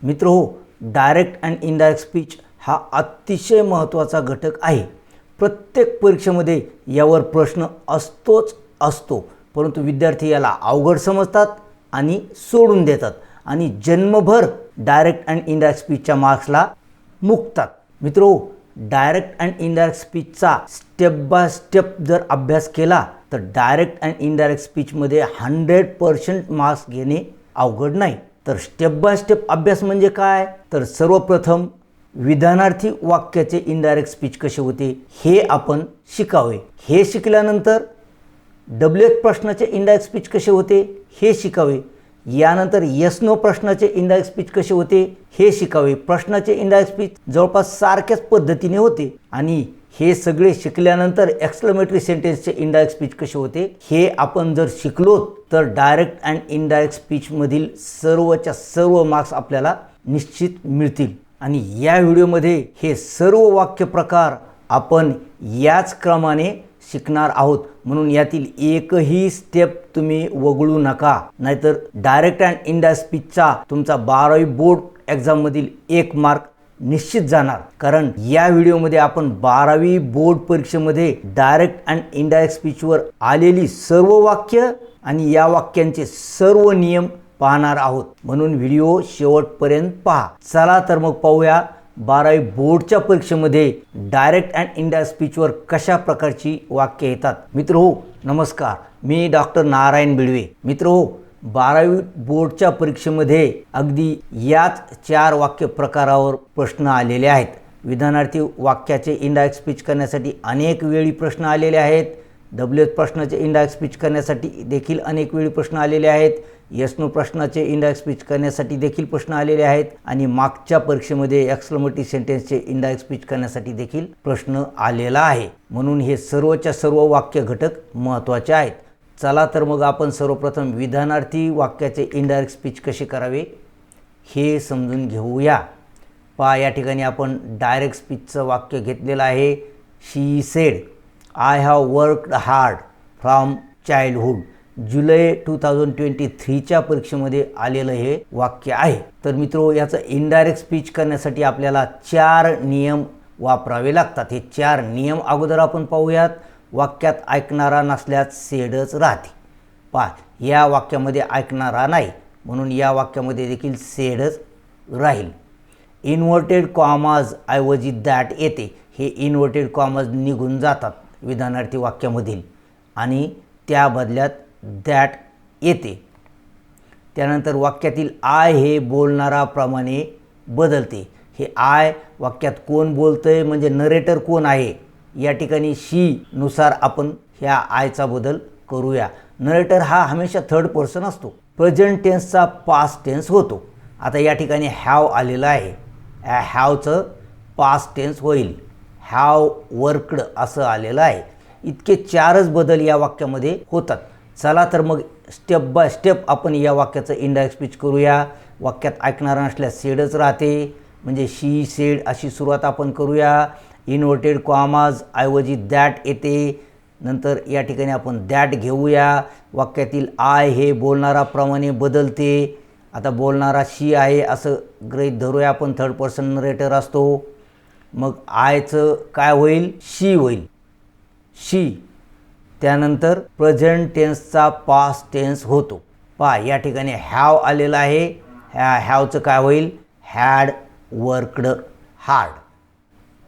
मित्रहो, direct and indirect speech हा अतिशय महत्त्वाचा घटक आहे. प्रत्येक परीक्षेमध्ये यावर प्रश्न असतो, परंतु विद्यार्थी याला अवघड समजतात आणि सोडून देतात आणि जन्मभर डायरेक्ट अँड इनडायरेक्ट स्पीचच्या मार्क्सला मुकतात. मित्रहो, डायरेक्ट अँड इनडायरेक्ट स्पीचचा स्टेप बाय स्टेप जर अभ्यास केला तर डायरेक्ट अँड इनडायरेक्ट स्पीचमध्ये 100% मार्क्स घेणे अवघड नाही. तर स्टेप बाय स्टेप अभ्यास म्हणजे काय? तर सर्वप्रथम विधानार्थी वाक्याचे इनडायरेक्ट स्पीच कसे होते हे आपण शिकावे. हे शिकल्यानंतर WH प्रश्नाचे इनडायरेक्ट स्पीच कसे होते हे शिकावे. यानंतर येस नो प्रश्नाचे इनडायरेक्ट स्पीच कसे होते हे शिकावे. प्रश्नाचे इनडायरेक्ट स्पीच जवळपास सारख्याच पद्धतीने होते आणि हे सगळे शिकल्यानंतर एक्सक्लेमेटरी सेंटेन्सचे इनडायरेक्ट स्पीच कसे होते हे आपण जर शिकलो तर डायरेक्ट अँड इनडायरेक्ट स्पीचमधील सर्वच्या सर्व मार्क्स आपल्याला निश्चित मिळतील. आणि या व्हिडिओमध्ये हे सर्व वाक्य प्रकार आपण याच क्रमाने शिकणार आहोत, म्हणून यातील एकही स्टेप तुम्ही वगळू नका, नाहीतर डायरेक्ट अँड इनडायरेक्ट स्पीचचा तुमचा 12वी बोर्ड एक्झाममधील 1 मार्क निश्चित जाणार. कारण या व्हिडिओमध्ये आपण 12वी बोर्ड परीक्षेमध्ये डायरेक्ट अँड इनडायरेक्ट स्पीचवर आलेली सर्व वाक्य आणि या वाक्यांचे सर्व नियम पाहणार आहोत, म्हणून व्हिडिओ शेवटपर्यंत पहा. चला तर मग पाहूया 12वी बोर्डच्या परीक्षेमध्ये डायरेक्ट अँड इनडायरेक्ट स्पीचवर कशा प्रकारची वाक्य येतात. मित्रहो नमस्कार, मी डॉक्टर नारायण बिडवे. मित्रहो, 12वी बोर्डच्या परीक्षेमध्ये अगदी याच 4 वाक्य प्रकारावर प्रश्न आलेले आहेत. विधानार्थी वाक्याचे इनडायरेक्ट स्पीच करण्यासाठी अनेक वेळी प्रश्न आलेले आहेत. WH प्रश्नाचे इनडायरेक्ट स्पीच करण्यासाठी देखील अनेक वेळी प्रश्न आलेले आहेत. येस नो प्रश्नाचे इनडायरेक्ट स्पीच करण्यासाठी देखील प्रश्न आलेले आहेत आणि मागच्या परीक्षेमध्ये एक्सक्लेमेटरी सेंटेन्सचे इनडायरेक्ट स्पीच करण्यासाठी देखील प्रश्न आलेला आहे. म्हणून हे सर्वच्या सर्व वाक्य घटक महत्त्वाचे आहेत. चला तर मग आपण सर्वप्रथम विधानार्थी वाक्याचे इनडायरेक्ट स्पीच कसे करावे हे समजून घेऊया. पहा, या ठिकाणी आपण डायरेक्ट स्पीचचं वाक्य घेतलेलं आहे. She said I have worked hard from childhood. जुलै 2023च्या परीक्षेमध्ये आलेलं हे वाक्य आहे. तर मित्रो, याचं इनडायरेक्ट स्पीच करण्यासाठी आपल्याला 4 नियम वापरावे लागतात. हे 4 नियम अगोदर आपण पाहूयात. वाक्यात ऐकणारा नसल्यास सेडच राहते. पहा, या वाक्यामध्ये ऐकणारा नाही, म्हणून या वाक्यामध्ये देखील सेडच राहील. इन्व्हर्टेड कॉमाज ऐवजी दॅट येते. हे इन्व्हर्टेड कॉमाज निघून जातात विधानार्थी वाक्यामधील आणि त्या बदल्यात दॅट येते. त्यानंतर वाक्यातील आय हे बोलणाराप्रमाणे बदलते. हे आय वाक्यात कोण बोलतंय म्हणजे नरेटर कोण आहे, या ठिकाणी शी नुसार आपण ह्या आयचा बदल करूया. नरेटर हा हमेशा थर्ड पर्सन असतो. प्रेझेंट टेन्सचा पास्ट टेन्स होतो. आता या ठिकाणी हॅव आलेलं आहे. हॅवचं पास्ट टेन्स होईल. हॅव वर्कड असं आलेलं आहे. इतके 4च बदल या वाक्यामध्ये होतात. चला तर मग स्टेप बाय स्टेप आपण या वाक्याचं इनडायरेक्ट स्पीच करूया. वाक्यात ऐकणारा नसल्यास सेडच राहते, म्हणजे शी सेड अशी सुरुवात आपण करूया. इन्व्हर्टेड कॉमाज ऐवजी दॅट येते. नंतर या ठिकाणी आपण दॅट घेऊया. वाक्यातील आय हे बोलणाराप्रमाणे बदलते. आता बोलणारा शी आहे असं गृहीत धरूया आपण, थर्ड पर्सन नरेटर असतो. मग आयचं काय होईल? शी होईल. शी. त्यानंतर प्रेझेंट टेन्सचा पास्ट टेन्स होतो. पहा, या ठिकाणी हॅव आलेलं आहे. हॅवचं काय होईल? Had worked hard.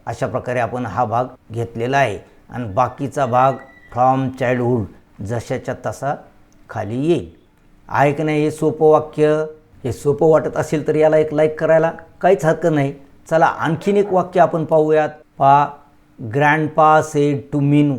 अशा प्रकारे आपण हा भाग घेतलेला आहे आणि बाकीचा भाग फ्रॉम चाइल्डहुड जशाच्या तसा खाली येईल. आहे की नाही हे सोपं वाक्य? हे सोपं वाटत असेल तर याला एक लाईक करायला काहीच हरकत नाही. चला आणखीन एक वाक्य आपण पाहूयात. पहा, grandpa said to Meenu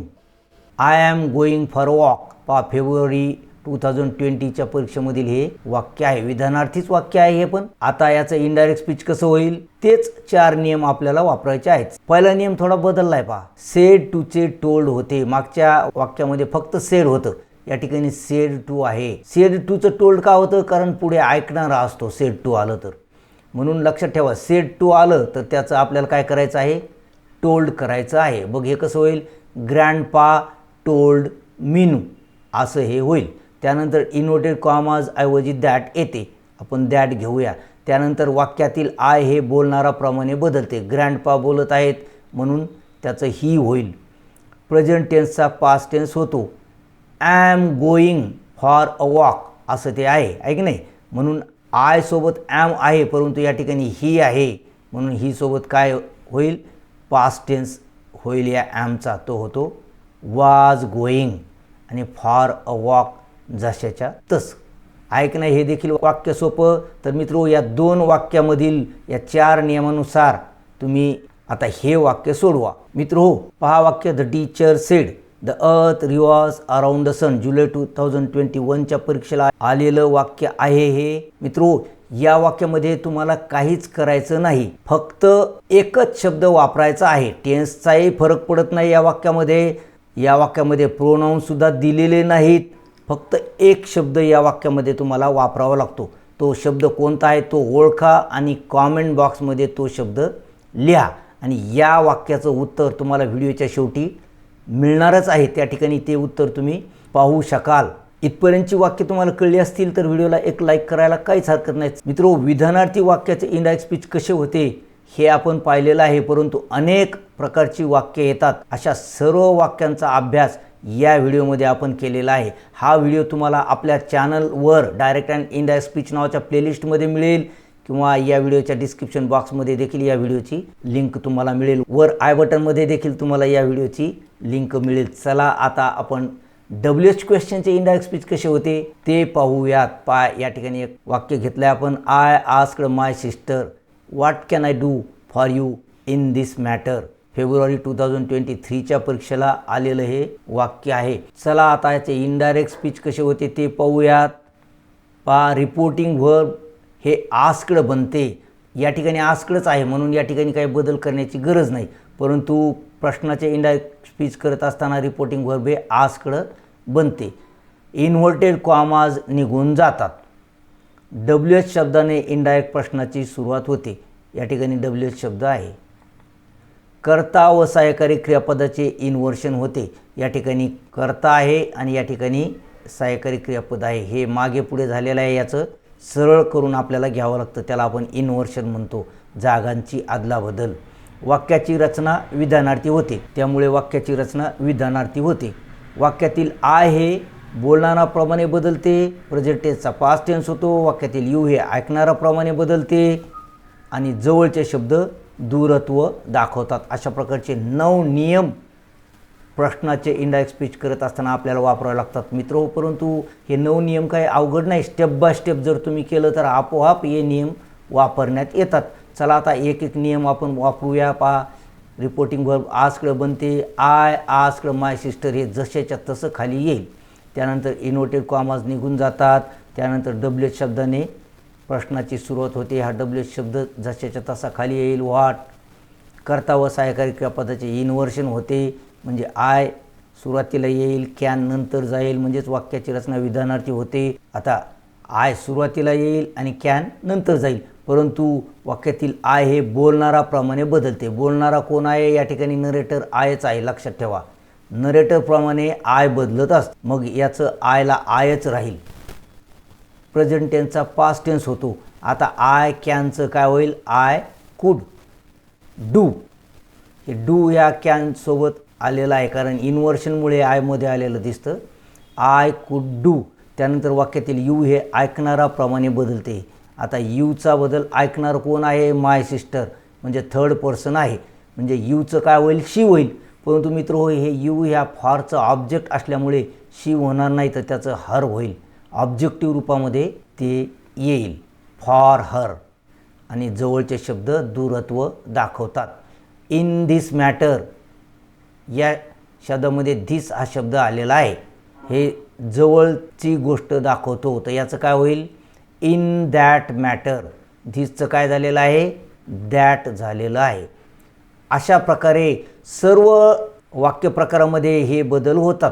I am going for walk. पहा, फेब्रुवारी 2020च्या परीक्षेमधील हे वाक्य आहे. विधानार्थीच वाक्य आहे हे पण. आता याचं इनडायरेक्ट स्पीच कसं होईल? तेच 4 नियम आपल्याला वापरायचे आहेत. पहिला नियम थोडा बदललाय. पहा, सेड टूचे टोल्ड होते. मागच्या वाक्यामध्ये फक्त सेड होतं, या ठिकाणी सेड टू आहे. सेड टूचं टोल्ड का होतं? कारण पुढे ऐकणारा असतो सेड टू आलं तर. म्हणून लक्षात ठेवा, सेड टू आलं तर त्याचं आपल्याला काय करायचं आहे? टोल्ड करायचं आहे. बघ हे कसं होईल? ग्रँडपा टोल्ड मीनू असं हे होईल. त्यानंतर इन्व्हर्टेड कॉमाज ऐवजी दॅट येते. आपण दॅट घेऊया. त्यानंतर वाक्यातील आय हे बोलणाराप्रमाणे बदलते. ग्रँडपा बोलत आहेत म्हणून त्याचं ही होईल. प्रेझेंट टेन्सचा पास्ट टेन्स होतो. Am going for a walk असं ते आहे की नाही. म्हणून आय सोबत ॲम आहे परंतु या ठिकाणी ही आहे म्हणून ही सोबत काय होईल, पास्ट टेन्स होईल या ॲमचा, तो होतो वाज गोईंग. आणि फॉर अ वॉक जशाच्या तसं आहे की नाही. हे देखील वाक्य सोपं. तर मित्रो या 2 वाक्यामधील या 4 नियमानुसार तुम्ही आता हे वाक्य सोडवा. मित्रो पहा वाक्य. The teacher said the earth revolves around the sun. जुलै 2021च्या परीक्षेला आलेलं वाक्य आहे हे. मित्रो या वाक्यामध्ये तुम्हाला काहीच करायचं नाही, फक्त एकच शब्द वापरायचा आहे. टेन्सचाही फरक पडत नाही या वाक्यामध्ये. या वाक्यामध्ये प्रोनाऊनसुद्धा दिलेले नाहीत. फक्त एक शब्द या वाक्यामध्ये तुम्हाला वापरावा लागतो. तो शब्द कोणता आहे तो ओळखा आणि कॉमेंट बॉक्समध्ये तो शब्द लिहा. आणि या वाक्याचं उत्तर तुम्हाला व्हिडिओच्या शेवटी मिळणारच आहे. त्या ठिकाणी ते उत्तर तुम्ही पाहू शकाल. इथपर्यंतची वाक्य तुम्हाला कळली असतील तर व्हिडिओला एक लाईक करायला काहीच हरकत नाही. मित्रो विधानार्थी वाक्याचे इनडायरेक्ट स्पीच कसे होते हे आपण पाहिलेलं आहे, परंतु अनेक प्रकारची वाक्य येतात. अशा सर्व वाक्यांचा अभ्यास या व्हिडिओमध्ये आपण केलेला आहे. हा व्हिडिओ तुम्हाला आपल्या चॅनलवर डायरेक्ट अँड इनडायरेक्ट स्पीच नावाच्या प्लेलिस्टमध्ये मिळेल किंवा या व्हिडिओच्या डिस्क्रिप्शन बॉक्समध्ये देखील या व्हिडिओची लिंक तुम्हाला मिळेल. वर आय बटनमध्ये देखील तुम्हाला या व्हिडिओची लिंक मिळेल. चला आता आपण WH क्वेश्चनचे इनडायरेक्ट स्पीच कसे होते ते पाहूयात. या ठिकाणी एक वाक्य घेतलं आहे आपण. I asked my sister what can I do for you in this matter. फेब्रुवारी 2023च्या परीक्षेला आलेलं हे वाक्य आहे. चला आता याचे इनडायरेक्ट स्पीच कसे होते ते पाहूयात. रिपोर्टिंग व्हर्ब हे आस्क्ड बनते. या ठिकाणी आस्कडच आहे म्हणून या ठिकाणी काही बदल करण्याची गरज नाही, परंतु प्रश्नाचे इनडायरेक्ट स्पीच करत असताना रिपोर्टिंग व्हर्ब हे आस्क्ड बनते. इन्व्हर्टेड कॉमाज निघून जातात. WH शब्दाने इनडायरेक्ट प्रश्नाची सुरुवात होते. या ठिकाणी WH शब्द आहे. कर्ता व सहाय्यकारी क्रियापदाचे इन्व्हर्शन होते. या ठिकाणी कर्ता आहे आणि या ठिकाणी सहाय्यकारी क्रियापद आहे. हे मागे पुढे झालेलं आहे. याचं सरळ करून आपल्याला घ्यावं लागतं. त्याला आपण इन्व्हर्शन म्हणतो, जागांची अदलाबदल. वाक्याची रचना विधानार्थी होते, त्यामुळे वाक्याची रचना विधानार्थी होते. वाक्यातील आय हे बोलणाराप्रमाणे बदलते. प्रेझेंट टेन्सचा पास्ट टेन्स होतो. वाक्यातील यू हे ऐकणाराप्रमाणे बदलते आणि जवळचे शब्द दूरत्व दाखवतात. अशा प्रकारचे 9 नियम प्रश्नाचे इनडायरेक्ट स्पीच करत असताना आपल्याला वापरावे लागतात मित्रो. परंतु हे 9 नियम काही अवघड नाही. स्टेप बाय स्टेप जर तुम्ही केलं तर आपोआप हे नियम वापरण्यात येतात. चला आता एक एक नियम आपण वापरूया. रिपोर्टिंग व्हर्ब आस्क्ड बनते. आय आस्क्ड माय सिस्टर हे जशाच्या तसं खाली येईल. त्यानंतर इन्व्हर्टेड कॉमाज निघून जातात. त्यानंतर WH शब्दाने प्रश्नाची सुरुवात होते. हा WH शब्द जशाच्या तसा खाली येईल. व्हॉट कर्ता व सहाय्यकारी क्रियापदाचे इन्व्हर्शन होते, म्हणजे आय सुरुवातीला येईल, कॅन नंतर जाईल, म्हणजेच वाक्याची रचना विधानार्थी होते. आता आय सुरुवातीला येईल आणि कॅन नंतर जाईल, परंतु वाक्यातील आय हे बोलणाराप्रमाणे बदलते. बोलणारा कोण आहे? या ठिकाणी नरेटर आयच आहे, लक्षात ठेवा. नरेटरप्रमाणे आय बदलत असतं, मग याचं आयला आयच राहील. प्रेझेंट टेन्सचा पास्ट टेन्स होतो. आता आय कॅनचं काय होईल? I could do. हे डू या कॅनसोबत आलेलं आहे, कारण इन्व्हर्शनमुळे आयमध्ये आलेलं दिसतं. I could do. त्यानंतर वाक्यातील यू हे ऐकणाराप्रमाणे बदलते. आता यूचा बदल ऐकणार कोण आहे? माय सिस्टर, म्हणजे थर्ड पर्सन आहे, म्हणजे यूचं काय होईल? शी होईल. परंतु मित्र हो, हे यू ह्या फॉरचं ऑब्जेक्ट असल्यामुळे शी होणार नाही, तर त्याचं हर होईल. ऑब्जेक्टिव्ह रूपामध्ये ते येईल, फॉर हर. आणि जवळचे शब्द दूरत्व दाखवतात. इन धिस मॅटर या शब्दामध्ये धिस हा शब्द आलेला आहे, हे जवळची गोष्ट दाखवतो, तर याचं काय होईल? In that matter. धिसचं काय झालेलं आहे? दॅट झालेलं आहे. अशा प्रकारे सर्व वाक्यप्रकारामध्ये हे बदल होतात.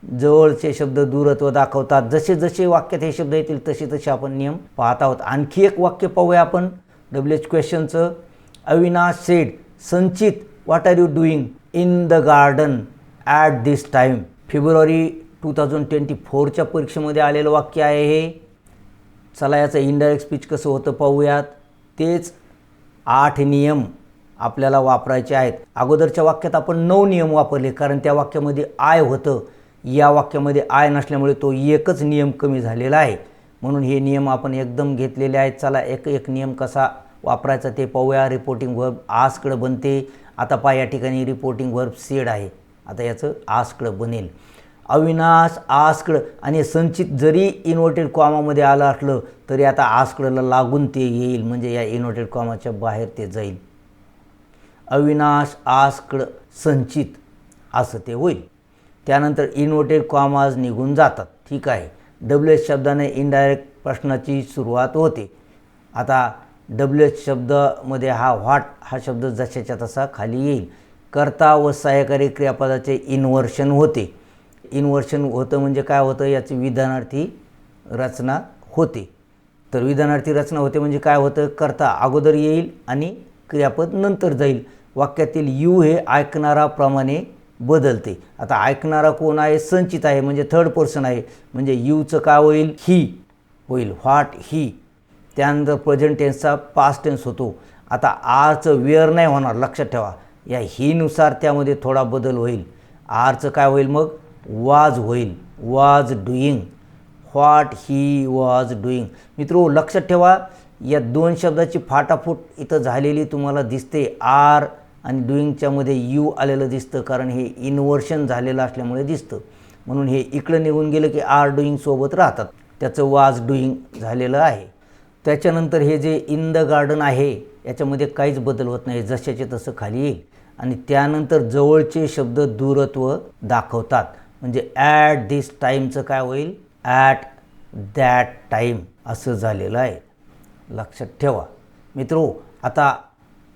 जवळचे शब्द दूरत्व दाखवतात. जसे जसे वाक्यात हे शब्द येतील तसे तसे आपण नियम पाहत आहोत. आणखी एक वाक्य पाहूया आपण WH क्वेश्चनचं. Avinash said Sanchit what are you doing in the garden at this time. फेब्रुवारी 2024च्या परीक्षेमध्ये आलेलं वाक्य आहे हे. चला याचं इनडायरेक्ट स्पीच कसं होतं पाहूयात. तेच 8 नियम आपल्याला वापरायचे आहेत. अगोदरच्या वाक्यात आपण 9 नियम वापरले, कारण त्या वाक्यामध्ये आय होतं. या वाक्यामध्ये आय नसल्यामुळे तो एकच नियम कमी झालेला आहे, म्हणून हे नियम आपण एकदम घेतलेले आहेत. चला एक एक नियम कसा वापरायचा ते पाहूया. रिपोर्टिंग वर्ब आस्कड बनते. आता पहा या ठिकाणी रिपोर्टिंग वर्ब सेड आहे, आता याचं आस्कड बनेल. अविनाश आस्कड आणि संचित जरी इन्व्हर्टेड कॉमामध्ये आलं असलं तरी आता आस्कडला लागून ते येईल, म्हणजे या इन्व्हर्टेड कॉमाच्या बाहेर ते जाईल. अविनाश आस्कड संचित असं ते होईल. त्यानंतर इन्व्हर्टेड कॉमाज निघून जातात. ठीक आहे. WH शब्दाने इनडायरेक्ट प्रश्नाची सुरुवात होते. आता WH शब्दामध्ये हा व्हॉट हा शब्द जशाच्या तसा खाली येईल. कर्ता व सहाय्यकारी क्रियापदाचे इन्व्हर्शन होते. इन्व्हर्शन होतं म्हणजे काय होतं, याची विधानार्थी रचना होते. तर विधानार्थी रचना होते म्हणजे काय होतं, कर्ता अगोदर येईल आणि क्रियापद नंतर जाईल. वाक्यातील यू हे ऐकणाराप्रमाणे बदलते. आता ऐकणारा कोण आहे, संचित आहे, म्हणजे थर्ड पर्सन आहे, म्हणजे यूचं काय होईल, ही होईल, व्हॉट ही. त्यानंतर प्रेझेंट टेन्सचा पास्ट टेन्स होतो. आता आरचं वेअर नाही होणार, लक्षात ठेवा. या हीनुसार त्यामध्ये थोडा बदल होईल. आरचं काय होईल मग, वाज होईल, वाज doing, what he was doing. मित्रो लक्षात ठेवा, या दोन शब्दाची फाटाफूट इथं झालेली तुम्हाला दिसते. आर आणि डुईंगच्यामध्ये यू आलेलं दिसतं, कारण हे इन्व्हर्शन झालेलं असल्यामुळे दिसतं. म्हणून हे इकडं निघून गेलं की आर डुईंग सोबत राहतात, त्याचं वाज डुईंग झालेलं आहे. त्याच्यानंतर हे जे इन द गार्डन आहे याच्यामध्ये काहीच बदल होत नाही, जशाचे तसं खाली येईल. आणि त्यानंतर जवळचे शब्द दूरत्व दाखवतात, म्हणजे ॲट दिस टाईमचं काय होईल, ॲट दॅट टाईम असं झालेलं आहे. लक्षात ठेवा मित्रो. आता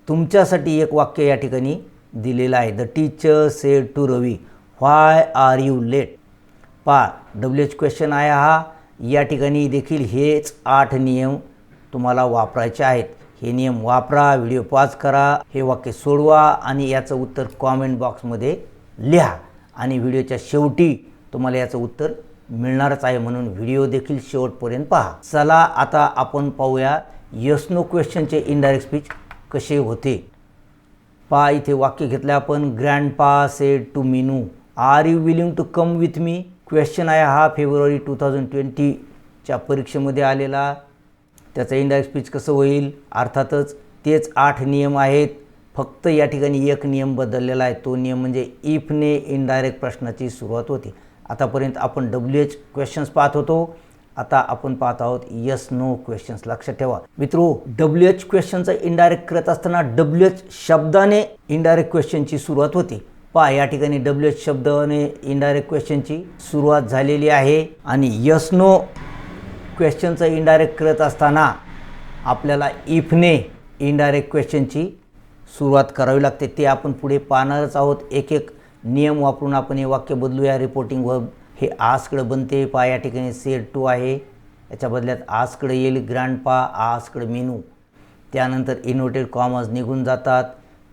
तुमच्यासाठी एक वाक्य या ठिकाणी दिलेलं आहे. The teacher said to Ravi, why are you late. पहा WH क्वेश्चन आहे हा. या ठिकाणी देखील हेच 8 नियम तुम्हाला वापरायचे आहेत. हे नियम वापरा, व्हिडिओ पॉज करा, हे वाक्य सोडवा आणि याचं उत्तर कॉमेंट बॉक्समध्ये लिहा. आणि व्हिडिओच्या शेवटी तुम्हाला याचं उत्तर मिळणारच आहे, म्हणून व्हिडिओ देखील शेवटपर्यंत पहा. चला आता आपण पाहूया यस नो क्वेश्चनचे इनडायरेक्ट स्पीच कसे होते. पहा इथे वाक्य घेतलं आपण. Grandpa said to Meenu, are you willing to come with me. Question आहे हा फेब्रुवारी 2020च्या परीक्षेमध्ये आलेला. त्याचं इनडायरेक्ट स्पीच कसं होईल, अर्थातच तेच 8 नियम आहेत, फक्त या ठिकाणी एक नियम बदललेला आहे. तो नियम म्हणजे इफने इनडायरेक्ट प्रश्नाची सुरुवात होते. आतापर्यंत आपण WH क्वेश्चन्स पाहत होतो, आता आपण पाहत आहोत यस नो क्वेश्चन्स. लक्षात ठेवा मित्रो, WH क्वेश्चनचा इनडायरेक्ट करत असताना WH शब्दाने इनडायरेक्ट क्वेश्चनची सुरुवात होते. पहा या ठिकाणी WH शब्दाने इनडायरेक्ट क्वेश्चनची सुरुवात झालेली आहे. आणि यस नो क्वेश्चनचं इनडायरेक्ट करत असताना आपल्याला इफने इनडायरेक्ट क्वेश्चनची सुरुवात करावी लागते. ते आपण पुढे पाहणारच आहोत. एक एक नियम वापरून आपण हे वाक्य बदलूया. रिपोर्टिंग वर्ब हे आजकडं बनते. पहा या ठिकाणी सेड टू आहे, याच्या बदल्यात आजकडं येईल ग्रँडपा, आजकडं मीनू. त्यानंतर इन्व्हर्टेड कॉमाज निघून जातात.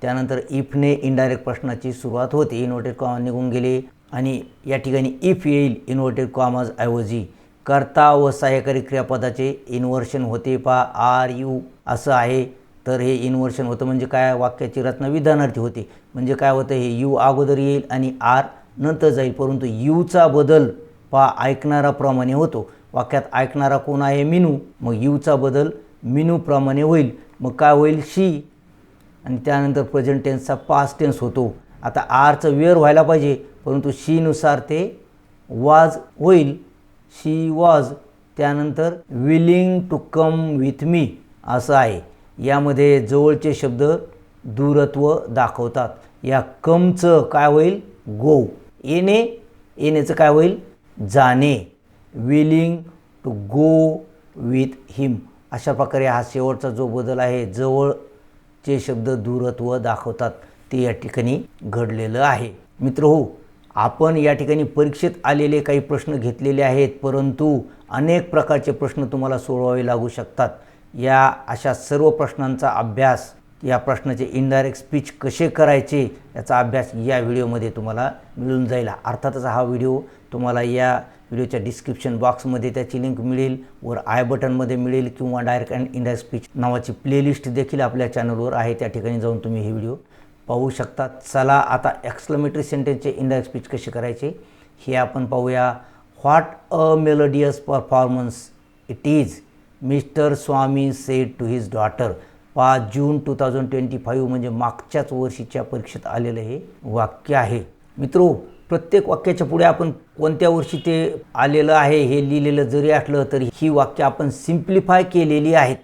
त्यानंतर इफने इनडायरेक्ट प्रश्नाची सुरुवात होते. इन्व्हर्टेड कॉमा निघून गेले आणि या ठिकाणी इफ येईल इन्व्हर्टेड कॉमाज ऐवजी. कर्ता व सहाय्यकारी क्रियापदाचे इन्व्हर्शन होते. पहा आर यू असं आहे, तर हे इन्व्हर्शन होतं म्हणजे काय, वाक्याची रचना विधानार्थी होते. म्हणजे काय होतं, हे यू अगोदर येईल आणि आर नंतर जाईल. परंतु यूचा बदल पहा ऐकणाराप्रमाणे होतो. वाक्यात ऐकणारा कोण आहे, मीनू, मग यूचा बदल मीनूप्रमाणे होईल. मग काय होईल, शी. आणि त्यानंतर प्रेझेंट टेन्सचा पास्ट टेन्स होतो. आता आरचं वेअर व्हायला पाहिजे, परंतु शीनुसार ते वाज होईल, शी वॉज. त्यानंतर willing to come with me असं आहे. यामध्ये जवळचे शब्द दूरत्व दाखवतात. या कमचं काय होईल, गो. येणे, येण्याचं काय होईल, जाणे. विलिंग टू गो विथ हिम. अशा प्रकारे हा शेवटचा जो बदल आहे, जवळचे शब्द दूरत्व दाखवतात, ते या ठिकाणी घडलेलं आहे. मित्रहो, आपण या ठिकाणी परीक्षेत आलेले काही प्रश्न घेतलेले आहेत, परंतु अनेक प्रकारचे प्रश्न तुम्हाला सोडवावे लागू शकतात. या अशा सर्व प्रश्नांचा अभ्यास, या प्रश्नाचे इनडायरेक्ट स्पीच कसे करायचे याचा अभ्यास या व्हिडिओमध्ये तुम्हाला मिळून जाईल. अर्थातच हा व्हिडिओ तुम्हाला या व्हिडिओच्या डिस्क्रिप्शन बॉक्समध्ये त्याची लिंक मिळेल, वर आय बटनमध्ये मिळेल किंवा डायरेक्ट अँड इनडायरेक्ट स्पीच नावाची प्लेलिस्ट देखील आपल्या चॅनलवर आहे, त्या ठिकाणी जाऊन तुम्ही हे व्हिडिओ पाहू शकता. चला आता एक्सक्लेमेटरी सेंटेन्सचे इनडायरेक्ट स्पीच कसे करायचे हे आपण पाहूया. What a melodious performance it is, mister Swami said to his daughter. 5 June 2025 म्हणजे मागच्याच वर्षीच्या परीक्षेत आलेलं हे वाक्य आहे. मित्रो, प्रत्येक वाक्याच्या पुढे आपण कोणत्या वर्षी ते आलेलं आहे हे लिहिलेलं जरी असलं तरी ही वाक्य आपण सिम्प्लिफाय केलेली आहेत.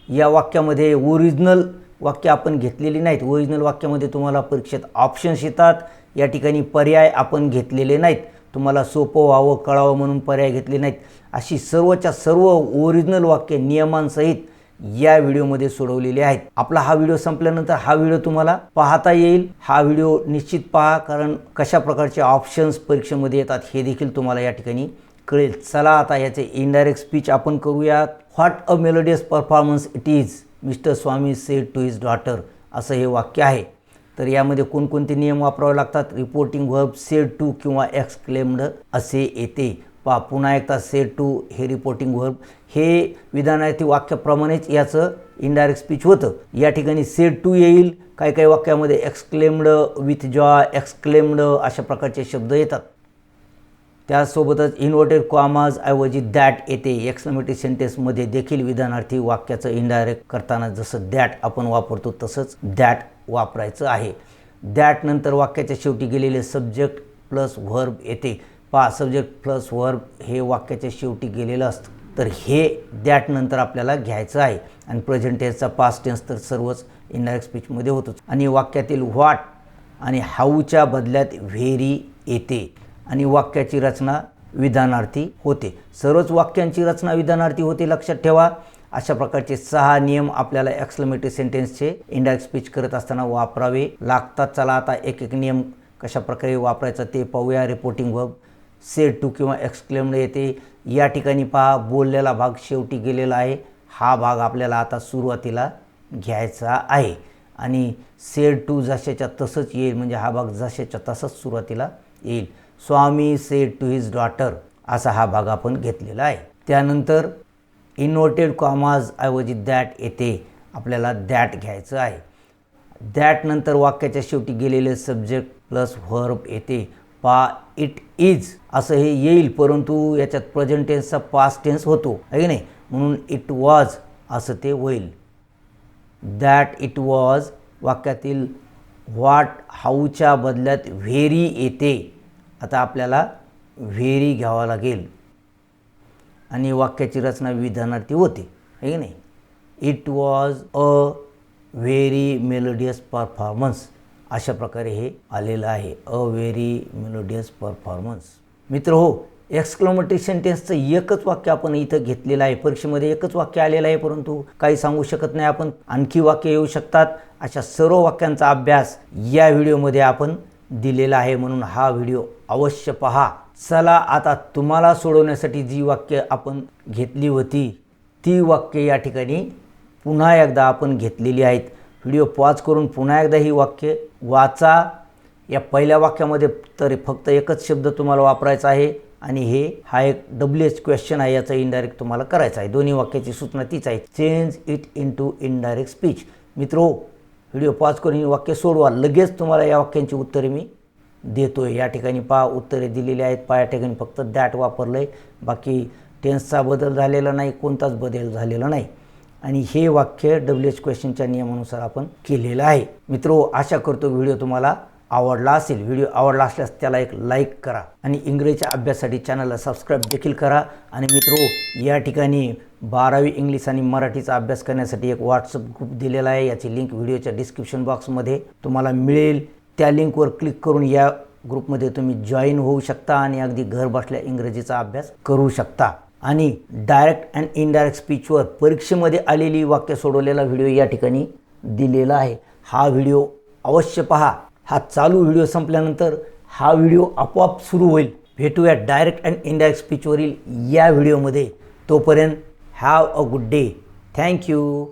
या वाक्यामध्ये ओरिजिनल वाक्य आपण घेतलेली नाहीत. ओरिजिनल वाक्यामध्ये तुम्हाला परीक्षेत ऑप्शन्स येतात, या ठिकाणी पर्याय आपण घेतलेले नाहीत. तुम्हाला सोपं व्हावं कळावं म्हणून पर्याय घेतले नाहीत. अशी सर्वच्या सर्व ओरिजिनल वाक्य नियमांसहित या व्हिडिओमध्ये सोडवलेले आहेत. आपला हा व्हिडिओ संपल्यानंतर हा व्हिडिओ तुम्हाला पाहता येईल. हा व्हिडिओ निश्चित पहा, कारण कशा प्रकारचे ऑप्शन्स परीक्षेमध्ये येतात हे देखील तुम्हाला या ठिकाणी कळेल. चला आता याचे इनडायरेक्ट स्पीच आपण करूयात. What a melodious performance it is, mister Swami said to his daughter, असं हे वाक्य आहे. तर यामध्ये कोणकोणते नियम वापरावे लागतात? रिपोर्टिंग व्हर्ब सेड टू किंवा एक्सक्लेम्ड असे येते. पुन्हा एकदा सेड टू हे रिपोर्टिंग व्हर्ब, हे विधानार्थी वाक्याप्रमाणेच याचं इनडायरेक्ट स्पीच होतं. या ठिकाणी सेड टू येईल. काही काही वाक्यामध्ये एक्सक्लेम्ड, विथ जॉय, एक्सक्लेम्ड अशा प्रकारचे शब्द येतात. त्यासोबतच इन्व्हर्टेड कॉमाज ऐवजी दॅट येते. एक्सक्लेमेटरी सेंटेन्समध्ये देखील विधानार्थी वाक्याचं इनडायरेक्ट करताना जसं दॅट आपण वापरतो तसंच दॅट वापरायचं आहे. दॅट नंतर वाक्याच्या शेवटी गेलेले सब्जेक्ट प्लस व्हर्ब येते. सब्जेक्ट प्लस व्हर्ब हे वाक्याच्या शेवटी गेलेलं असतं, तर हे दॅट नंतर आपल्याला घ्यायचं आहे. आणि प्रेझेंट टेन्सचा पास्ट टेन्स तर सर्वच इनडायरेक्ट स्पीचमध्ये होतोच. आणि वाक्यातील व्हॉट आणि हाऊच्या बदल्यात व्हेरी येते. आणि वाक्याची रचना विधानार्थी होते. सर्वच वाक्यांची रचना विधानार्थी होते, लक्षात ठेवा. अशा प्रकारचे 6 नियम आपल्याला एक्सक्लेमेटरी सेंटेन्सचे इनडायरेक्ट स्पीच करत असताना वापरावे लागतात. चला आता एक एक नियम कशा प्रकारे वापरायचा ते पाहूया. रिपोर्टिंग व्हर्ब सेड टू किंवा एक्सक्लेम्ड येते. या ठिकाणी पहा, बोललेला भाग शेवटी गेलेला आहे. हा भाग आपल्याला आता सुरुवातीला घ्यायचा आहे. आणि सेड टू जशाच्या तसंच येईल, म्हणजे हा भाग जशाच्या तसंच सुरुवातीला येईल. स्वामी सेड टू हिज डॉटर असा हा भाग आपण घेतलेला आहे. त्यानंतर इन्व्हर्टेड कॉमाज ऐवजी दॅट येते. आपल्याला दॅट घ्यायचं आहे. दॅट नंतर वाक्याच्या शेवटी गेलेले सब्जेक्ट प्लस व्हर्ब येते. इट इज असं हे येईल, परंतु याच्यात प्रेझेंट टेन्सचा पास्ट टेन्स होतो, आहे की नाही, म्हणून इट वॉज असं ते होईल. दॅट इट वॉज वाक्यातील व्हॉट हाऊच्या बदल्यात व्हेरी येते. आता आपल्याला व्हेरी घ्यावा लागेल. आणि वाक्याची रचना विधानार्थी होते, आहे की नाही. It was a very melodious performance अशा प्रकारे हे आलेलं आहे. A very melodious performance. मित्र हो, एक्सक्लेमेटरी सेंटेन्सचं एकच वाक्य आपण इथं घेतलेलं आहे. परीक्षेमध्ये एकच वाक्य आलेलं आहे, परंतु काही सांगू शकत नाही आपण, आणखी वाक्य येऊ शकतात. अशा सर्व वाक्यांचा अभ्यास या व्हिडिओमध्ये आपण दिलेला आहे, म्हणून हा व्हिडिओ अवश्य पहा. चला आता तुम्हाला सोडवण्यासाठी जी वाक्य आपण घेतली होती ती वाक्य या ठिकाणी पुन्हा एकदा आपण घेतलेली आहेत. व्हिडिओ पॉज करून पुन्हा एकदा ही वाक्य वाचा. या पहिल्या वाक्यामध्ये तर फक्त एकच शब्द तुम्हाला वापरायचा आहे आणि हा एक WH क्वेश्चन आहे, याचा इनडायरेक्ट तुम्हाला करायचा आहे. दोन्ही वाक्याची सूचना तीच आहे, change it into indirect speech. मित्रो, व्हिडिओ पॉज करून ही वाक्य सोडवा. लगेच तुम्हाला या वाक्यांची उत्तरे मी देतोय. या ठिकाणी पहा, उत्तरे दिलेली आहेत. या ठिकाणी फक्त दॅट वापरलं आहे, बाकी टेन्सचा बदल झालेला नाही, कोणताच बदल झालेला नाही. आणि हे वाक्य WH क्वेश्चनच्या नियमानुसार आपण केलेलं आहे. मित्रो, आशा करतो व्हिडिओ तुम्हाला आवडला असेल. व्हिडिओ आवडला असल्यास त्याला एक लाईक करा आणि इंग्रजीच्या अभ्यासासाठी चॅनलला सबस्क्राईब देखील करा. आणि मित्रो, या ठिकाणी 12वी इंग्लिश आणि मराठीचा अभ्यास करण्यासाठी एक व्हॉट्सअप ग्रुप दिलेला आहे. याची लिंक व्हिडिओच्या डिस्क्रिप्शन बॉक्समध्ये तुम्हाला मिळेल. त्या लिंकवर क्लिक करून या ग्रुपमध्ये तुम्ही जॉईन होऊ शकता आणि अगदी घर बसल्या इंग्रजीचा अभ्यास करू शकता. आणि डायरेक्ट अँड इनडायरेक्ट स्पीचवर परीक्षेमध्ये आलेली वाक्य सोडवलेला व्हिडिओ या ठिकाणी दिलेला आहे. हा व्हिडिओ अवश्य पहा. हा चालू व्हिडिओ संपल्यानंतर हा व्हिडिओ आपोआप सुरू होईल. भेटूया डायरेक्ट अँड इनडायरेक्ट स्पीचवरील या व्हिडिओमध्ये. तोपर्यंत have a good day. Thank you.